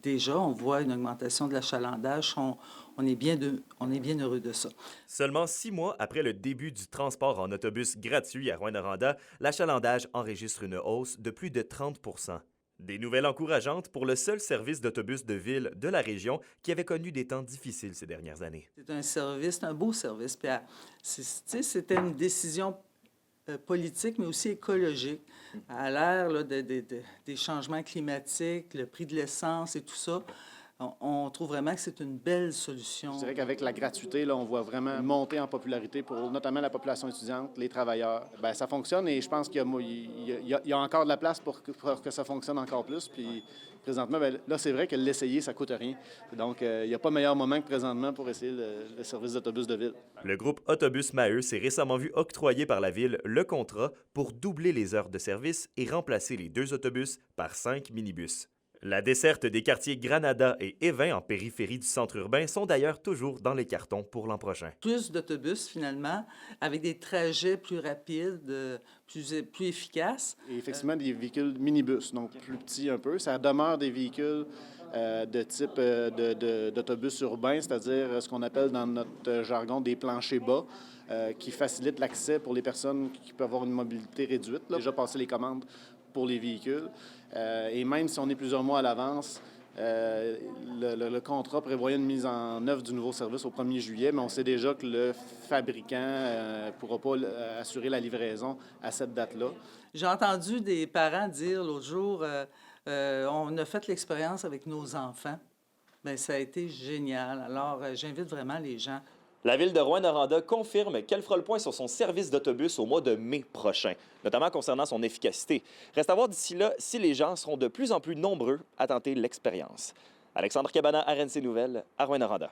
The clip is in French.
Déjà, on voit une augmentation de l'achalandage. On est on est bien heureux de ça. Seulement 6 mois après le début du transport en autobus gratuit à Rouyn-Noranda, l'achalandage enregistre une hausse de plus de 30 Des nouvelles encourageantes pour le seul service d'autobus de ville de la région qui avait connu des temps difficiles ces dernières années. C'est un service, c'est un beau service. Puis, tu sais, c'était une décision politique, mais aussi écologique. À l'ère là, des changements climatiques, le prix de l'essence et tout ça, on trouve vraiment que c'est une belle solution. Je dirais qu'avec la gratuité, là, on voit vraiment une montée en popularité pour notamment la population étudiante, les travailleurs. Bien, ça fonctionne et je pense qu'il y a encore de la place pour que ça fonctionne encore plus. Puis présentement, bien, là, c'est vrai que l'essayer, ça coûte rien. Donc, il n'y a pas meilleur moment que présentement pour essayer le service d'autobus de ville. Le groupe Autobus Maheu s'est récemment vu octroyer par la ville le contrat pour doubler les heures de service et remplacer les 2 autobus par 5 minibus. La desserte des quartiers Granada et Évin en périphérie du centre urbain sont d'ailleurs toujours dans les cartons pour l'an prochain. Plus d'autobus, finalement, avec des trajets plus rapides, plus efficaces. Et effectivement, des véhicules minibus, donc plus petits un peu. Ça demeure des véhicules de type d'autobus urbain, c'est-à-dire ce qu'on appelle dans notre jargon des planchers bas, qui facilitent l'accès pour les personnes qui peuvent avoir une mobilité réduite. Là. Déjà passé les commandes pour les véhicules. Et même si on est plusieurs mois à l'avance, le contrat prévoyait une mise en œuvre du nouveau service au 1er juillet, mais on sait déjà que le fabricant ne pourra pas assurer la livraison à cette date-là. J'ai entendu des parents dire l'autre jour, on a fait l'expérience avec nos enfants. Bien, ça a été génial. Alors, j'invite vraiment les gens. La ville de Rouyn-Noranda confirme qu'elle fera le point sur son service d'autobus au mois de mai prochain, notamment concernant son efficacité. Reste à voir d'ici là si les gens seront de plus en plus nombreux à tenter l'expérience. Alexandre Cabana, RNC Nouvelles, à Rouyn-Noranda.